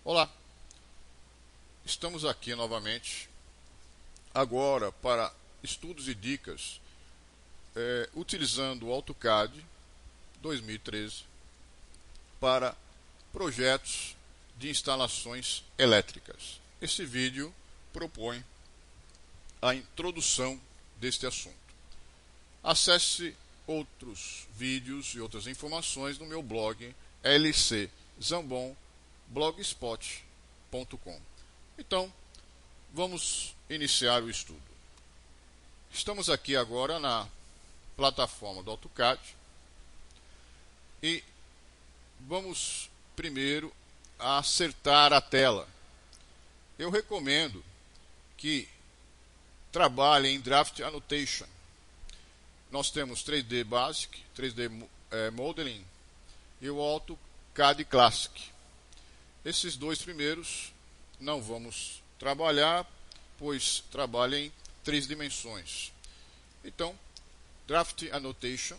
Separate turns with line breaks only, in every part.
Olá, estamos aqui novamente agora para estudos e dicas utilizando o AutoCAD 2013 para projetos de instalações elétricas. Esse vídeo propõe a introdução deste assunto. Acesse outros vídeos e outras informações no meu blog lczambon.blogspot.com. Então, vamos iniciar o estudo. Estamos aqui agora na plataforma do AutoCAD e vamos primeiro acertar a tela. Eu recomendo que trabalhe em Draft Annotation. Nós temos 3D Basic, 3D Modeling e o AutoCAD Classic. Esses dois primeiros não vamos trabalhar, pois trabalha em 3 dimensões. Então, Draft Annotation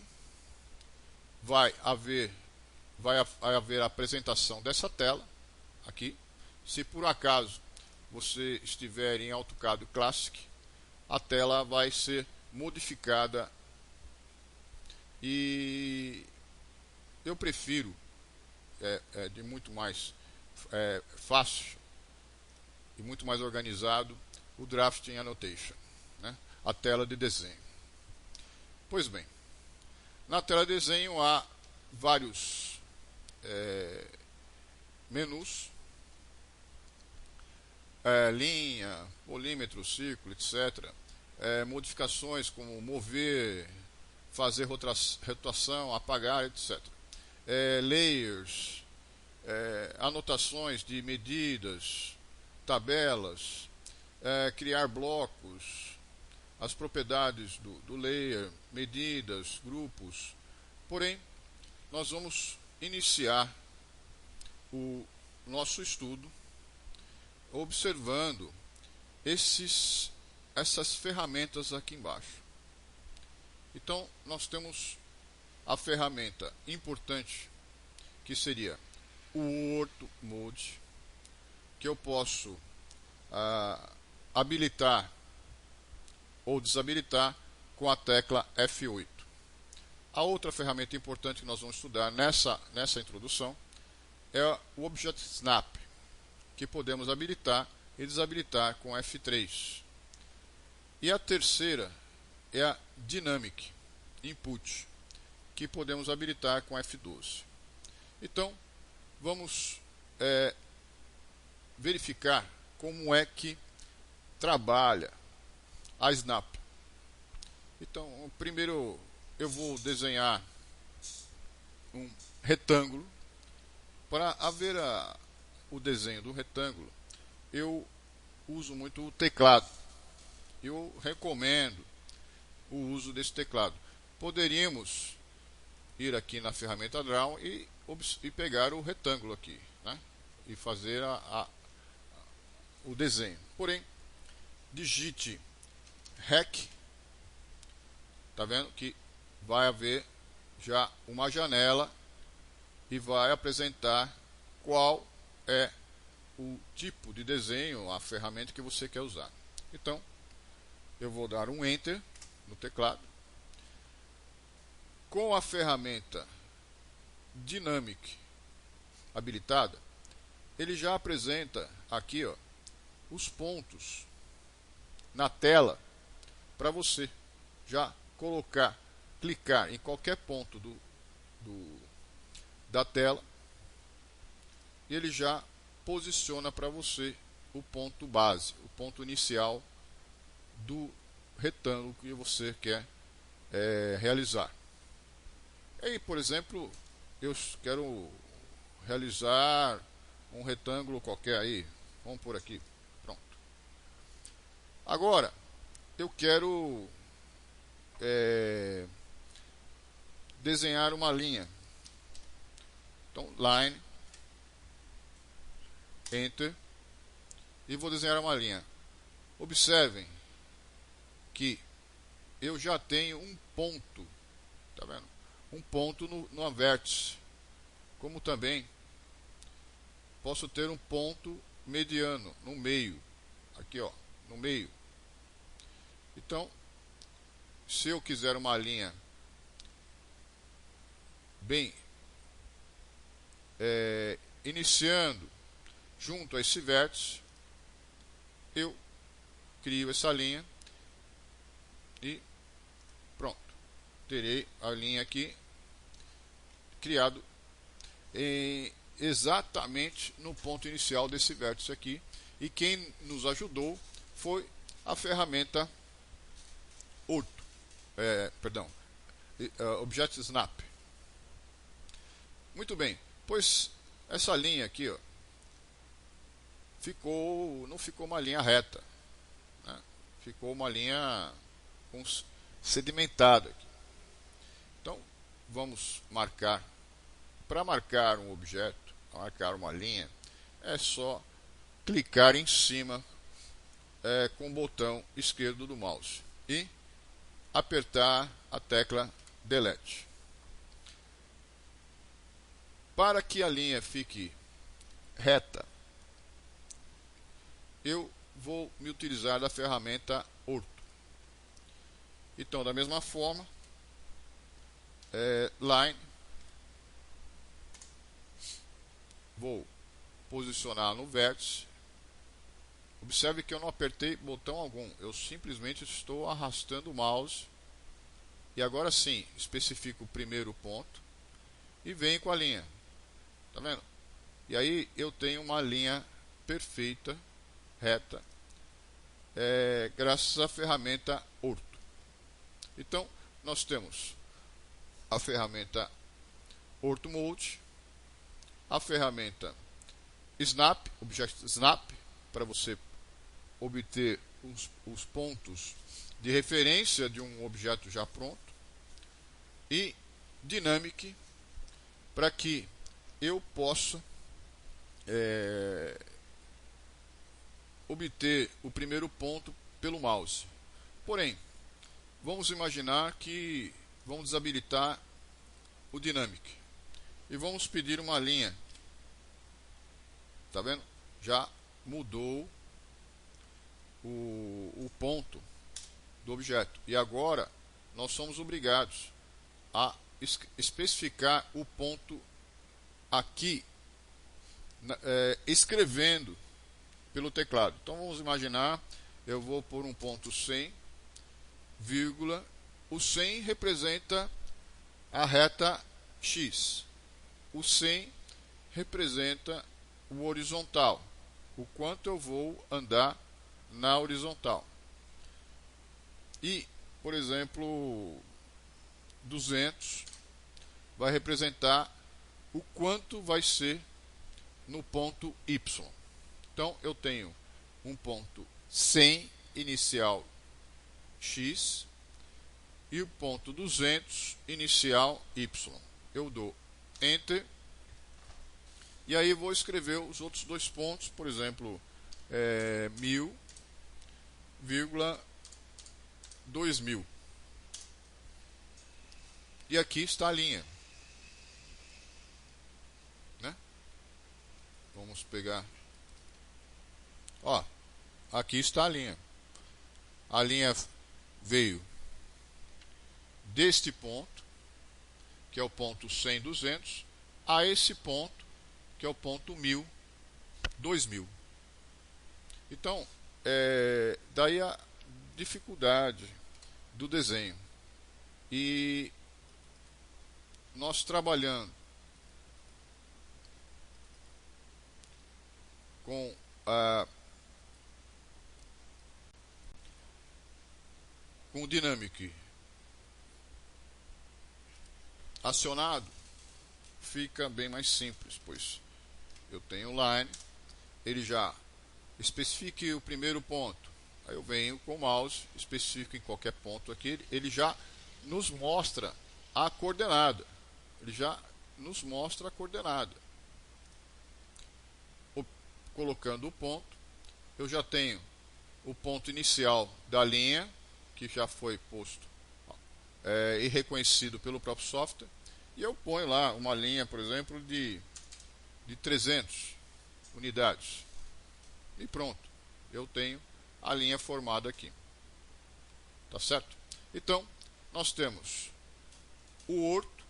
vai haver a apresentação dessa tela aqui. Se por acaso você estiver em AutoCAD Classic, a tela vai ser modificada e eu prefiro de muito mais fácil e muito mais organizado o Drafting Annotation, né? A tela de desenho. Pois bem, na tela de desenho há vários menus, linha, polímetro, círculo, etc. Modificações como mover, fazer rotação, apagar, etc. Layers, anotações de medidas, tabelas, criar blocos, as propriedades do layer, medidas, grupos. Porém, nós vamos iniciar o nosso estudo observando essas ferramentas aqui embaixo. Então, nós temos a ferramenta importante, que seria o Ortho Mode, que eu posso habilitar ou desabilitar com a tecla F8. A outra ferramenta importante que nós vamos estudar nessa introdução é o Object Snap, que podemos habilitar e desabilitar com F3. E a terceira é a Dynamic Input, que podemos habilitar com F12. Então, vamos verificar como é que trabalha a Snap. Então, primeiro eu vou desenhar um retângulo. Para haver o desenho do retângulo, eu uso muito o teclado. Eu recomendo o uso desse teclado. Poderíamos ir aqui na ferramenta Draw e pegar o retângulo aqui, né? E fazer o desenho. Porém, digite REC. Tá vendo que vai haver já uma janela e vai apresentar qual é o tipo de desenho, a ferramenta que você quer usar. Então, eu vou dar um Enter no teclado. Com a ferramenta Dynamic habilitada, ele já apresenta aqui, ó, os pontos na tela para você já clicar em qualquer ponto da tela e ele já posiciona para você o ponto base, o ponto inicial do retângulo que você quer realizar. Aí, por exemplo, eu quero realizar um retângulo qualquer aí, vamos por aqui, pronto. Agora, eu quero desenhar uma linha. Então, Line, Enter, e vou desenhar uma linha. Observem que eu já tenho um ponto, tá vendo? Um ponto no vértice, como também posso ter um ponto mediano no meio, aqui ó, no meio. Então, se eu quiser uma linha bem iniciando junto a esse vértice, eu crio essa linha e pronto, terei a linha aqui criado exatamente no ponto inicial desse vértice aqui. E quem nos ajudou foi a ferramenta Orto, Object Snap. Muito bem, pois essa linha aqui, ó, não ficou uma linha reta, né? Ficou uma linha sedimentada aqui. Então vamos marcar. Para marcar um objeto, marcar uma linha, é só clicar em cima com o botão esquerdo do mouse e apertar a tecla Delete. Para que a linha fique reta, eu vou me utilizar da ferramenta Orto. Então, da mesma forma, Line, vou posicionar no vértice. Observe que eu não apertei botão algum, eu simplesmente estou arrastando o mouse. E agora sim, especifico o primeiro ponto e venho com a linha. Tá vendo? E aí eu tenho uma linha perfeita, reta, graças à ferramenta Orto. Então, nós temos a ferramenta Orto Mode, a ferramenta Snap, Object Snap, para você obter os pontos de referência de um objeto já pronto, e Dynamic, para que eu possa obter o primeiro ponto pelo mouse. Porém, vamos imaginar que vamos desabilitar o Dynamic e vamos pedir uma linha. Tá vendo? Já mudou o ponto do objeto. E agora nós somos obrigados a especificar o ponto aqui, escrevendo pelo teclado. Então vamos imaginar, eu vou por um ponto 100, vírgula, o 100 representa a reta X, o 100 representa o horizontal, o quanto eu vou andar na horizontal. E, por exemplo, 200 vai representar o quanto vai ser no ponto Y. Então eu tenho um ponto 100 inicial X e o ponto 200 inicial Y. Eu dou Enter e aí vou escrever os outros dois pontos, por exemplo, 1000, 2000. E aqui está a linha, né? Vamos pegar, ó, aqui está a linha. A linha veio deste ponto, que é o ponto 100, 200, a esse ponto, que é o ponto 1000, 2000. Então, daí a dificuldade do desenho. E nós trabalhando com o Dynamic acionado, fica bem mais simples, pois eu tenho line, ele já especifique o primeiro ponto, aí eu venho com o mouse, especifico em qualquer ponto aqui, ele já nos mostra a coordenada, colocando o ponto, eu já tenho o ponto inicial da linha, que já foi posto e reconhecido pelo próprio software, e eu ponho lá uma linha, por exemplo, de 300. unidades. E pronto, eu tenho a linha formada aqui. Tá certo? Então, nós temos o orto,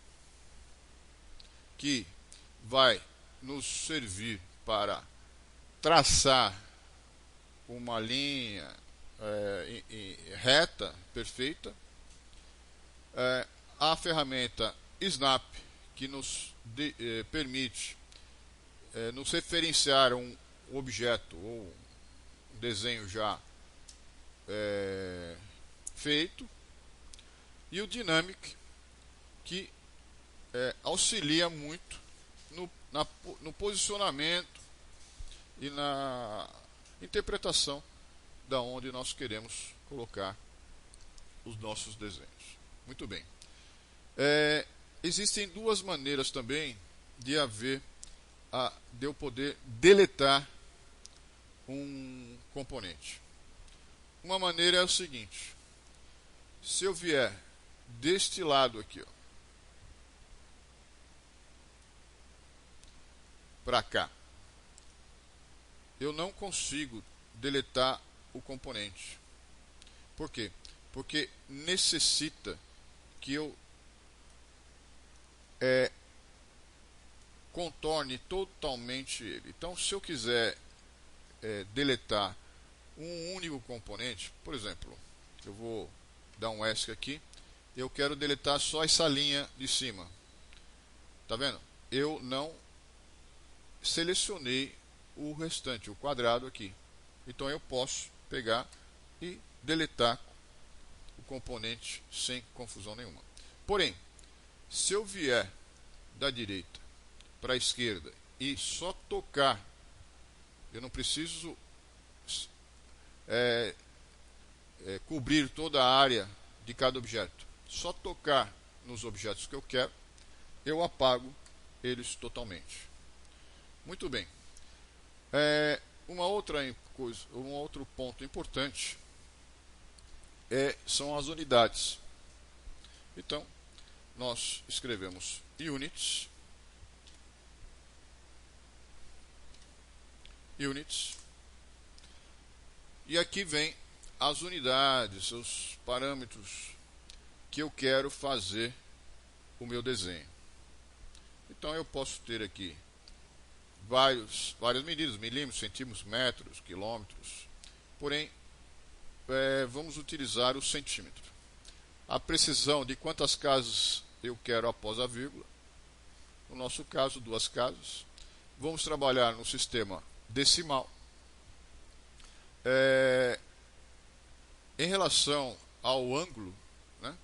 que vai nos servir para traçar uma linha reta, perfeita. A ferramenta Snap, que nos permite nos referenciar um objeto ou um desenho já feito. E o Dynamic, que auxilia muito no posicionamento e na interpretação da onde nós queremos colocar os nossos desenhos. Muito bem. Existem duas maneiras também de eu poder deletar um componente. Uma maneira é o seguinte: se eu vier deste lado aqui, para cá, eu não consigo deletar o componente. Por quê? Porque necessita que eu contorne totalmente ele. Então, se eu quiser deletar um único componente, por exemplo, eu vou dar um ESC aqui, eu quero deletar só essa linha de cima. Tá vendo? Eu não selecionei o restante, o quadrado aqui. Então eu posso pegar e deletar o componente sem confusão nenhuma. Porém, se eu vier da direita para a esquerda e só tocar, eu não preciso cobrir toda a área de cada objeto. Só tocar nos objetos que eu quero, eu apago eles totalmente. Muito bem. Uma outra coisa, um outro ponto importante são as unidades. Então, nós escrevemos units, e aqui vem as unidades, os parâmetros que eu quero fazer o meu desenho. Então eu posso ter aqui várias medidas, milímetros, centímetros, metros, quilômetros. Porém, vamos utilizar o centímetro. A precisão de quantas casas eu quero após a vírgula. No nosso caso, 2 casas. Vamos trabalhar no sistema decimal. Em relação ao ângulo, né,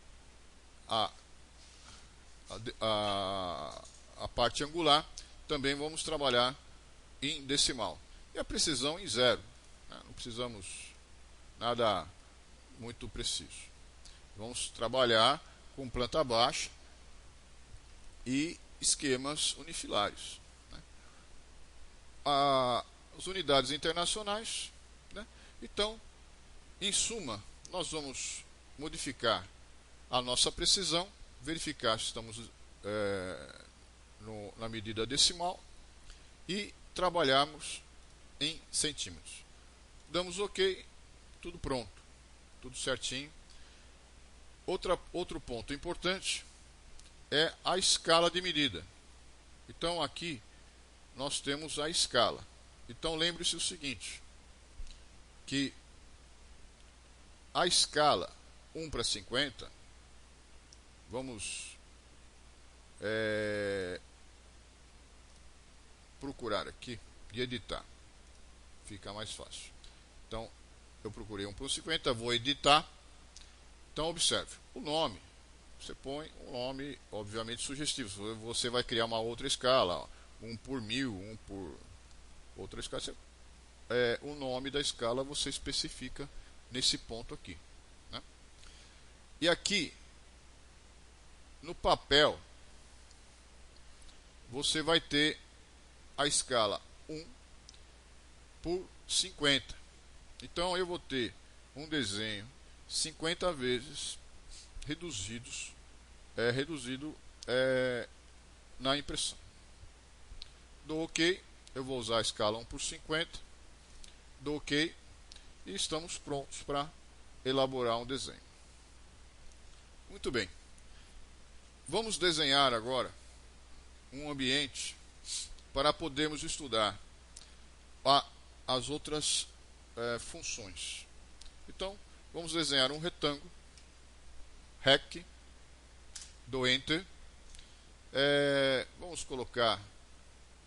a parte angular, também vamos trabalhar em decimal. E a precisão em 0. Né? Não precisamos nada muito preciso. Vamos trabalhar com planta baixa e esquemas unifilares. Né? As unidades internacionais. Né? Então, em suma, nós vamos modificar a nossa precisão, verificar se estamos na medida decimal e trabalharmos em centímetros. Damos OK, tudo pronto, tudo certinho. Outro ponto importante é a escala de medida. Então aqui nós temos a escala. Então lembre-se o seguinte, que a escala 1:50, vamos procurar aqui e editar, fica mais fácil. Então eu procurei 1:50, vou editar. Então observe, o nome, você põe um nome obviamente sugestivo. Você vai criar uma outra escala, 1/1000, 1 por outra escala. O nome da escala você especifica nesse ponto aqui, né? E aqui no papel você vai ter a escala 1/50. Então eu vou ter um desenho 50 vezes reduzido na impressão. Dou OK eu vou usar a escala 1/50, dou OK e estamos prontos para elaborar um desenho. Muito bem, vamos desenhar agora um ambiente para podermos estudar as outras funções. Então, vamos desenhar um retângulo, REC, dou Enter, vamos colocar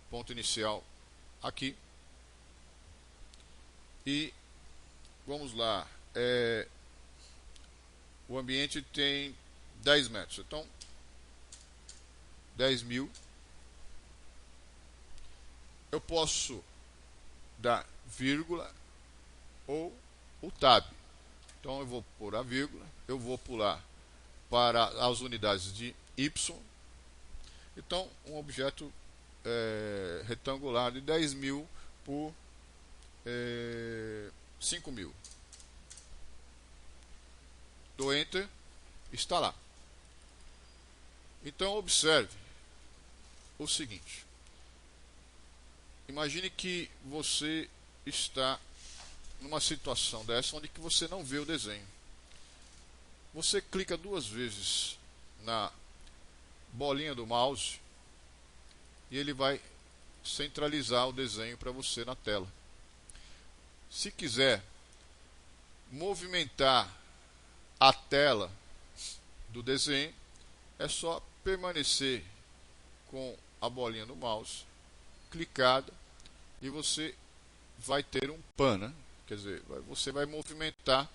ponto inicial aqui e vamos lá, o ambiente tem 10 metros, então 10.000. Eu posso dar vírgula ou o tab. Então eu vou pôr a vírgula, eu vou pular para as unidades de Y. Então um objeto retangular de 10.000 por 5.000. Dou Enter, está lá. Então observe o seguinte. Imagine que você está numa situação dessa onde que você não vê o desenho. Você clica 2 vezes na bolinha do mouse e ele vai centralizar o desenho para você na tela. Se quiser movimentar a tela do desenho, é só permanecer com a bolinha do mouse clicada e você vai ter um pan, né? Quer dizer, você vai movimentar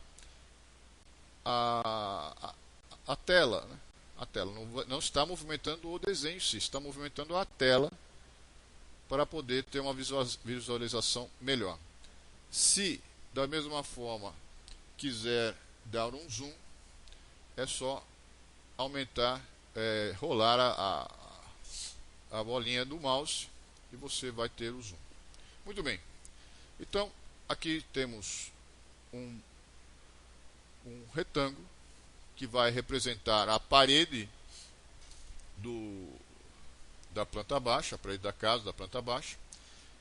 a tela, né? A tela não está movimentando o desenho em si, está movimentando a tela para poder ter uma visualização melhor. Se da mesma forma quiser dar um zoom, é só aumentar, rolar a bolinha do mouse e você vai ter o zoom. Muito bem. Então, aqui temos um retângulo que vai representar a parede da planta baixa, a parede da casa da planta baixa.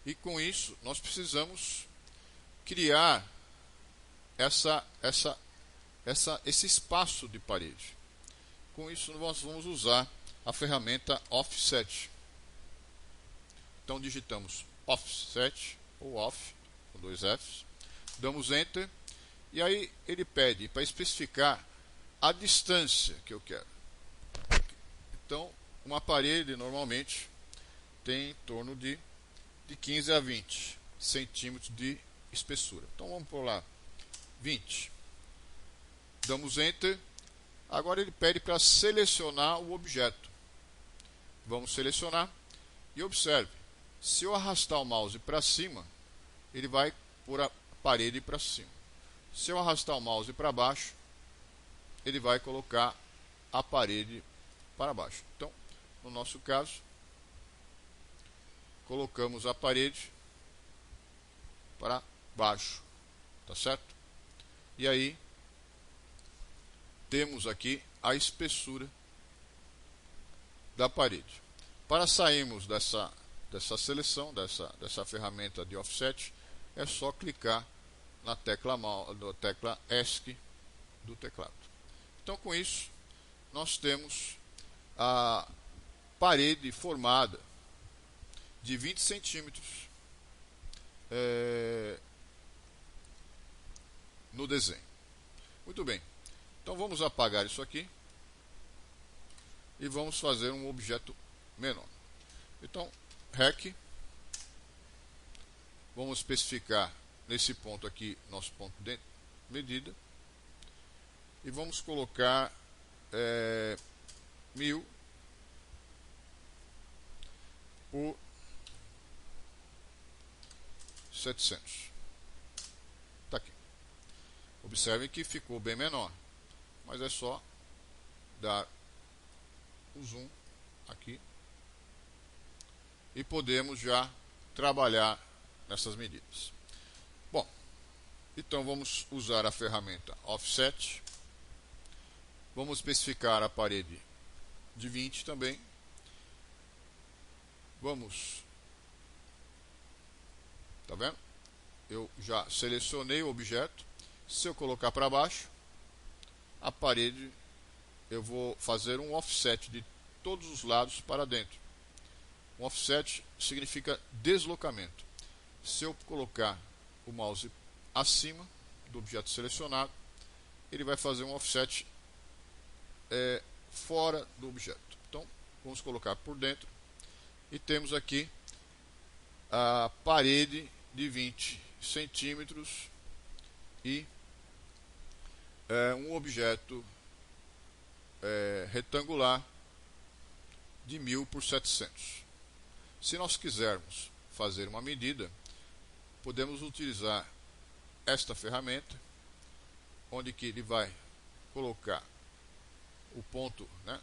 E com isso, nós precisamos criar esse espaço de parede. Com isso, nós vamos usar a ferramenta Offset. Então digitamos Offset, ou Off, com 2 Fs, damos Enter, e aí ele pede para especificar a distância que eu quero. Então, uma parede normalmente tem em torno de 15 a 20 centímetros de espessura. Então vamos por lá, 20. Damos Enter. Agora ele pede para selecionar o objeto. Vamos selecionar e observe. Se eu arrastar o mouse para cima, ele vai pôr a parede para cima. Se eu arrastar o mouse para baixo, ele vai colocar a parede para baixo. Então, no nosso caso, colocamos a parede para baixo, tá certo? E aí temos aqui a espessura da parede. Para sairmos dessa seleção, dessa ferramenta de offset, é só clicar na tecla ESC do teclado. Então, com isso, nós temos a parede formada de 20 centímetros no desenho. Muito bem. Então vamos apagar isso aqui e vamos fazer um objeto menor. Então, REC, vamos especificar nesse ponto aqui nosso ponto de medida e vamos colocar 1000 por 700. Tá aqui. Observe que ficou bem menor, mas é só dar o zoom aqui e podemos já trabalhar nessas medidas. Bom, então vamos usar a ferramenta Offset. Vamos especificar a parede de 20 também. Vamos Tá vendo? Eu já selecionei o objeto. Se eu colocar para baixo, a parede, eu vou fazer um offset de todos os lados para dentro. Um offset significa deslocamento. Se eu colocar o mouse acima do objeto selecionado, ele vai fazer um offset fora do objeto. Então, vamos colocar por dentro. E temos aqui a parede de 20 centímetros e um objeto retangular de 1000 por 700. Se nós quisermos fazer uma medida, podemos utilizar esta ferramenta, onde que ele vai colocar o ponto, né?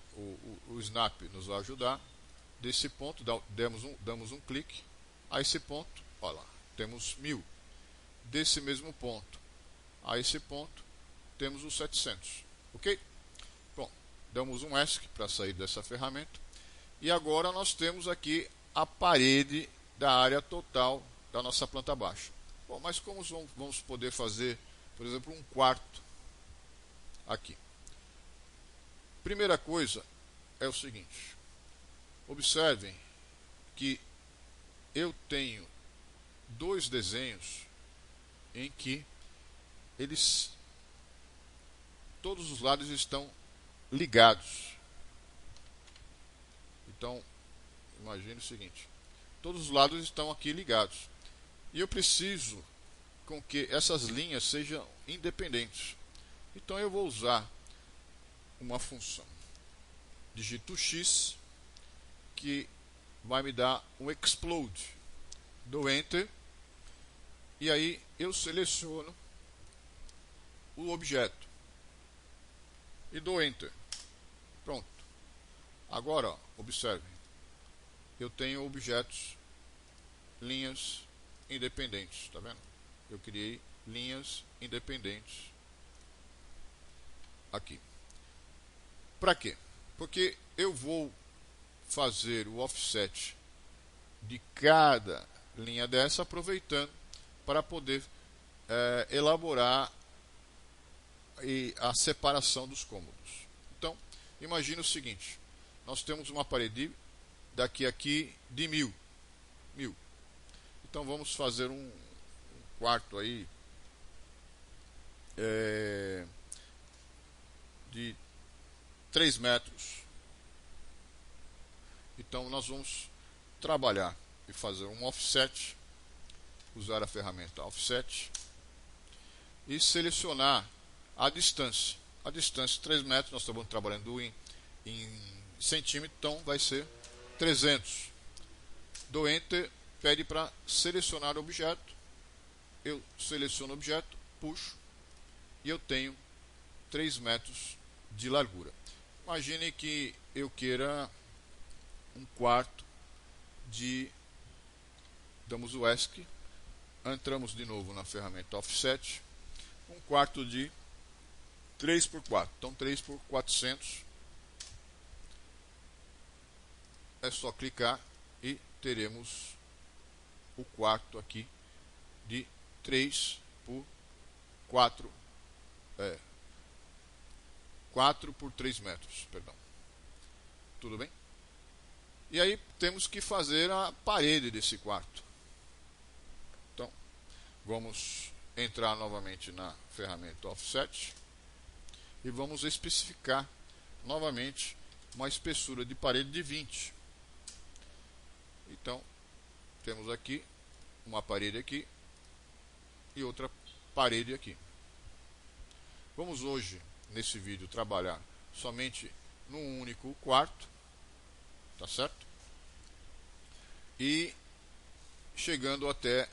o snap nos vai ajudar. Desse ponto, damos um clique, a esse ponto, olha lá, temos 1000. Desse mesmo ponto a esse ponto, temos os 700. Ok? Bom, damos um ESC para sair dessa ferramenta. E agora nós temos aqui a parede da área total da nossa planta baixa. Bom, mas como vamos poder fazer, por exemplo, um quarto aqui? Primeira coisa é o seguinte: observem que eu tenho dois desenhos em que todos os lados estão ligados. Então, imagine o seguinte: todos os lados estão aqui ligados. E eu preciso com que essas linhas sejam independentes. Então eu vou usar uma função. Digito X, que vai me dar um explode. Dou Enter. E aí eu seleciono o objeto. E dou Enter. Pronto. Agora, ó, observem. Eu tenho objetos, linhas independentes. Tá vendo? Eu criei linhas independentes aqui. Para quê? Porque eu vou fazer o offset de cada linha dessa, aproveitando para poder elaborar a separação dos cômodos. Então, imagine o seguinte: nós temos uma parede daqui a aqui de 1000. Então vamos fazer um quarto aí de 3 metros. Então nós vamos trabalhar e fazer um offset, usar a ferramenta offset e selecionar a distância. A distância 3 metros, nós estamos trabalhando em centímetros, então vai ser 300. Dou Enter, pede para selecionar o objeto. Eu seleciono o objeto, puxo e eu tenho 3 metros de largura. Imagine que eu queira um quarto de... Damos o ESC, entramos de novo na ferramenta Offset, um quarto de 3 por 4, então 3 por 400. É só clicar e teremos o quarto aqui de 3 por 4, 4 por 3 metros, perdão. Tudo bem? E aí temos que fazer a parede desse quarto. Então, vamos entrar novamente na ferramenta Offset e vamos especificar novamente uma espessura de parede de 20. Então, temos aqui uma parede aqui e outra parede aqui. Vamos hoje, nesse vídeo, trabalhar somente num único quarto, tá certo? E chegando até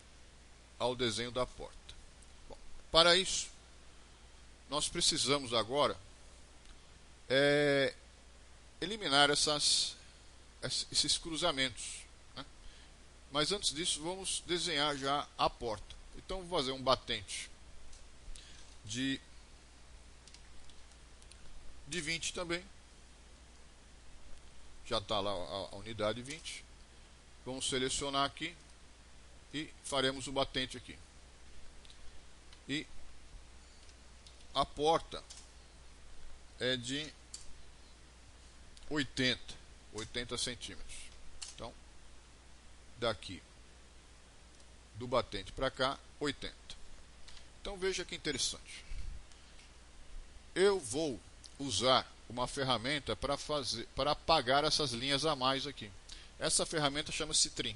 ao desenho da porta. Bom, para isso, nós precisamos agora eliminar esses cruzamentos, né? Mas antes disso, vamos desenhar já a porta. Então, vou fazer um batente de 20 também. Já está lá a unidade 20. Vamos selecionar aqui e faremos o batente aqui. E a porta é de 80 centímetros. Então, daqui do batente para cá, 80. Então veja que interessante. Eu vou usar uma ferramenta para apagar essas linhas a mais aqui. Essa ferramenta chama-se Trim.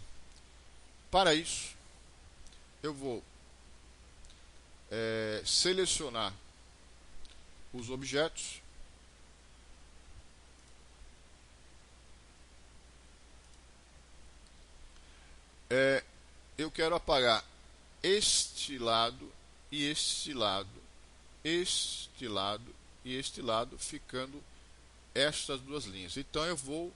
Para isso, eu vou selecionar os objetos. Eu quero apagar este lado e este lado, este lado e este lado, ficando estas duas linhas. Então eu vou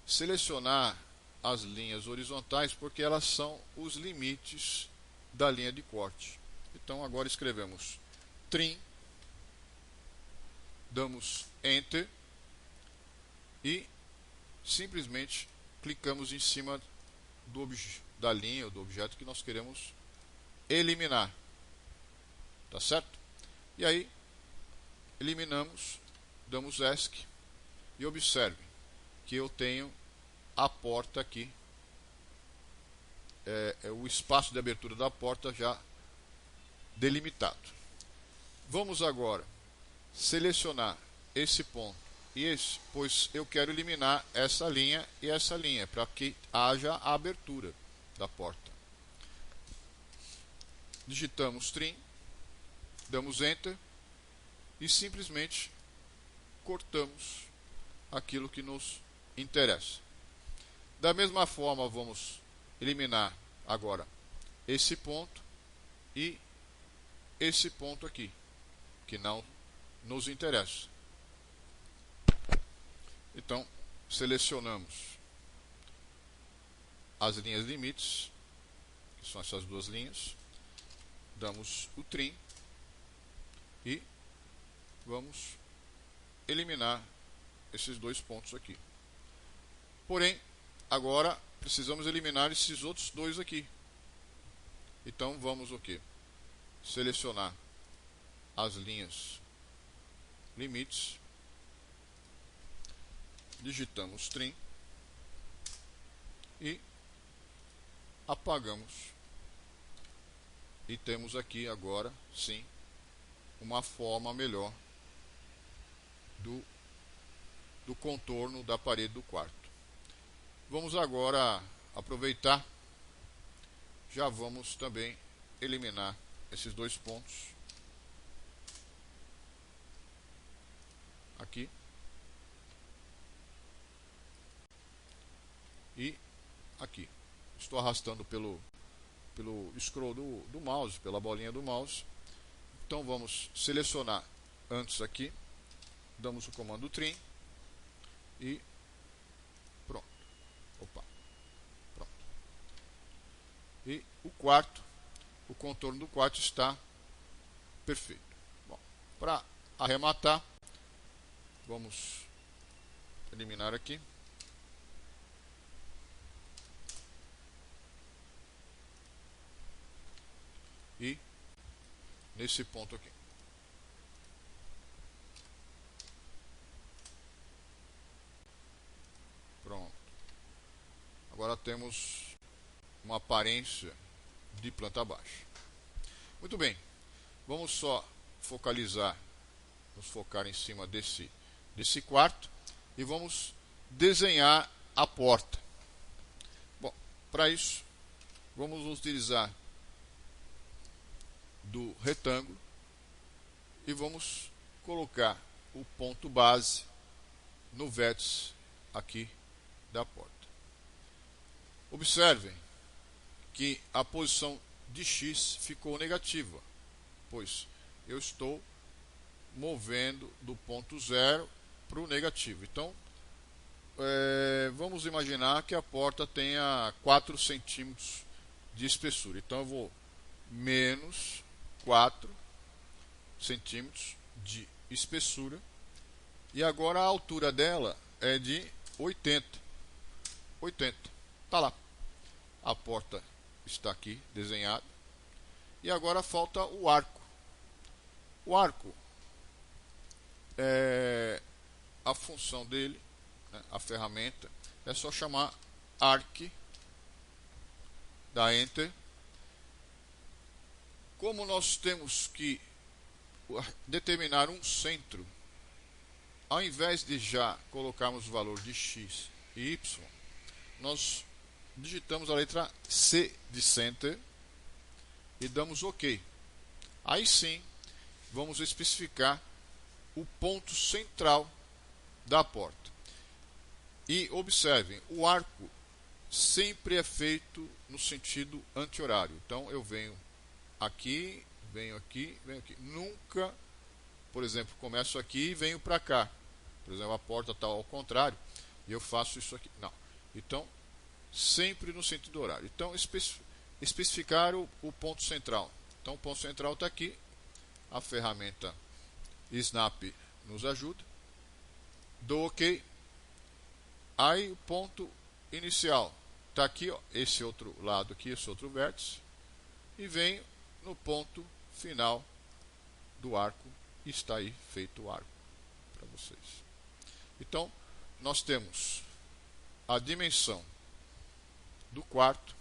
selecionar as linhas horizontais porque elas são os limites da linha de corte. Então agora escrevemos Trim, damos Enter e simplesmente clicamos em cima da linha ou do objeto que nós queremos eliminar. Tá certo? E aí eliminamos, damos ESC e observe que eu tenho a porta aqui, o espaço de abertura da porta já delimitado. Vamos agora selecionar esse ponto e esse, pois eu quero eliminar essa linha e essa linha para que haja a abertura da porta. Digitamos Trim, damos Enter e simplesmente cortamos aquilo que nos interessa. Da mesma forma, vamos eliminar agora esse ponto e esse ponto aqui, que não nos interessa. Então, selecionamos as linhas limites, que são essas duas linhas, damos o Trim e vamos eliminar esses dois pontos aqui. Porém, agora precisamos eliminar esses outros dois aqui. Então vamos o quê? Selecionar as linhas limites, digitamos Trim e apagamos. E temos aqui agora sim uma forma melhor do contorno da parede do quarto. Vamos agora aproveitar, já vamos também eliminar esses dois pontos aqui e aqui. Estou arrastando pelo scroll do mouse, pela bolinha do mouse. Então vamos selecionar antes aqui, damos o comando Trim e pronto. Opa, pronto. E o contorno do quarto está perfeito. Bom, para arrematar, vamos eliminar aqui. E nesse ponto aqui. Pronto. Agora temos uma aparência de planta baixa. Muito bem. Vamos só focalizar, vamos focar em cima desse quarto e vamos desenhar a porta. Bom, para isso vamos utilizar do retângulo e vamos colocar o ponto base no vértice aqui da porta. Observem que a posição de X ficou negativa, pois eu estou movendo do ponto 0 para o negativo. Então, vamos imaginar que a porta tenha 4 centímetros de espessura. Então, eu vou menos 4 centímetros de espessura e agora a altura dela é de 80. Tá lá. A porta está aqui desenhado. E agora falta o arco. O arco, a função dele, né, a ferramenta, é só chamar arc, dá enter. Como nós temos que determinar um centro, ao invés de já colocarmos o valor de x e y, nós digitamos a letra C de center e damos OK. Aí sim, vamos especificar o ponto central da porta. E observem, o arco sempre é feito no sentido anti-horário. Então eu venho aqui, venho aqui, venho aqui. Nunca, por exemplo, começo aqui e venho para cá. Por exemplo, a porta está ao contrário e eu faço isso aqui. Não. Então, sempre no sentido horário. Então, especificar o ponto central. Então, o ponto central está aqui. A ferramenta Snap nos ajuda. Dou OK. Aí, o ponto inicial está aqui, ó, esse outro lado aqui, esse outro vértice. E venho no ponto final do arco. E está aí feito o arco para vocês. Então, nós temos a dimensão do quarto.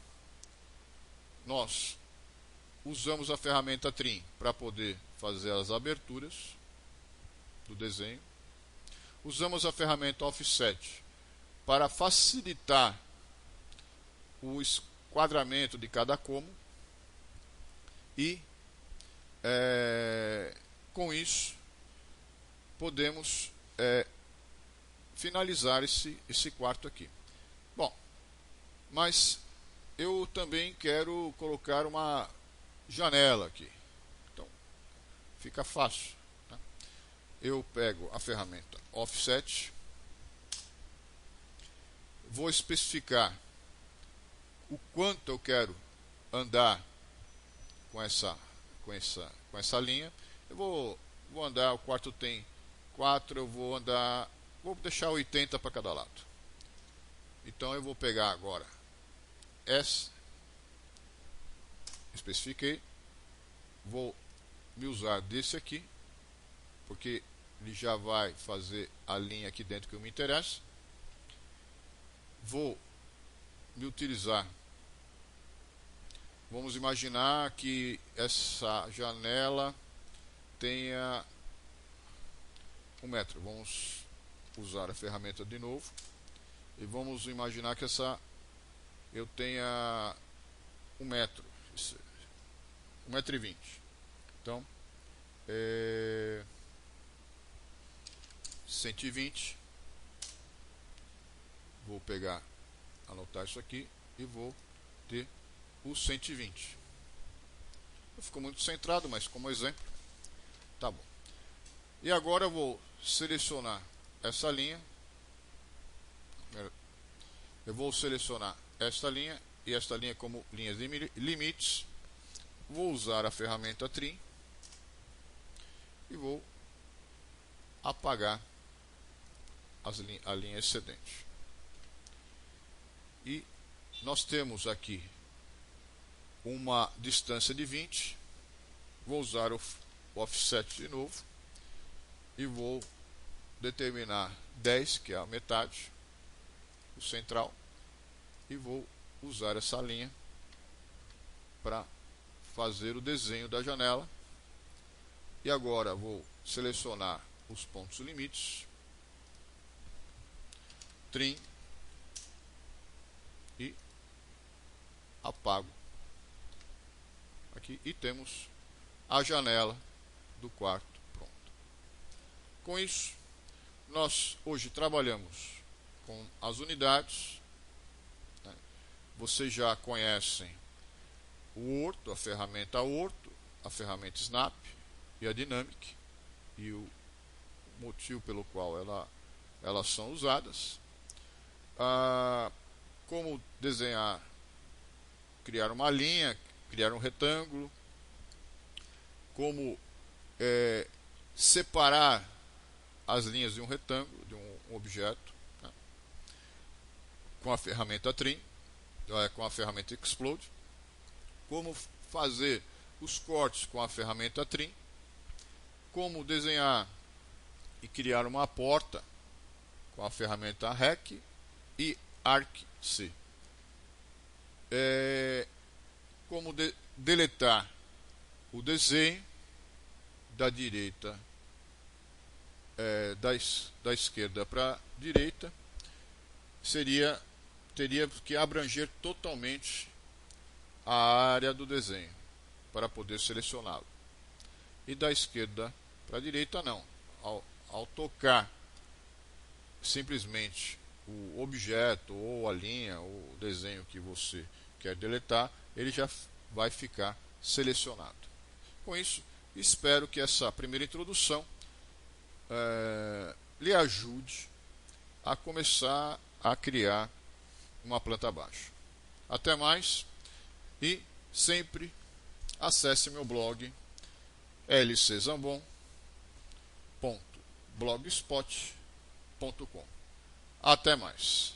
Nós usamos a ferramenta Trim para poder fazer as aberturas do desenho. Usamos a ferramenta Offset para facilitar o esquadramento de cada cômodo. E com isso podemos finalizar esse quarto aqui. Bom, mas eu também quero colocar uma janela aqui. Então, fica fácil. Tá? Eu pego a ferramenta Offset, vou especificar o quanto eu quero andar com essa linha. Eu vou andar, o quarto tem 4, eu vou deixar 80 para cada lado. Então eu vou pegar agora S, especifiquei, vou me usar desse aqui, porque ele já vai fazer a linha aqui dentro que me interessa. Vou me utilizar, vamos imaginar que essa janela tenha 1 metro. Vamos usar a ferramenta de novo e vamos imaginar que eu tenha 1 metro, 1,20 m. Então 120. Vou anotar isso aqui e vou ter o 120. Ficou muito centrado, mas como exemplo tá bom. E agora eu vou selecionar essa linha. Eu vou selecionar esta linha e esta linha como linhas de limites. Vou usar a ferramenta Trim e vou apagar a linha excedente. E nós temos aqui uma distância de 20. Vou usar o Offset de novo e vou determinar 10, que é a metade, o central, e vou usar essa linha para fazer o desenho da janela. E agora vou selecionar os pontos limites, Trim, e apago aqui, e temos a janela do quarto pronto. Com isso, nós hoje trabalhamos com as unidades, né? Vocês já conhecem o orto, a ferramenta orto, a ferramenta Snap e a Dynamic, e o motivo pelo qual elas são usadas. Como desenhar, criar uma linha, criar um retângulo, como separar as linhas de um retângulo, de um objeto, né? Com a ferramenta Trim, com a ferramenta Explode. como fazer os cortes com a ferramenta Trim, como desenhar e criar uma porta com a ferramenta Rec e Arc-C. Como deletar o desenho da direita, da esquerda para a direita, teria que abranger totalmente a área do desenho para poder selecioná-lo. E da esquerda para a direita não. Ao tocar simplesmente o objeto ou a linha ou o desenho que você quer deletar, ele já vai ficar selecionado. Com isso, espero que essa primeira introdução lhe ajude a começar a criar uma planta baixa. Até mais e sempre acesse meu blog lczambon.blogspot.com. Até mais.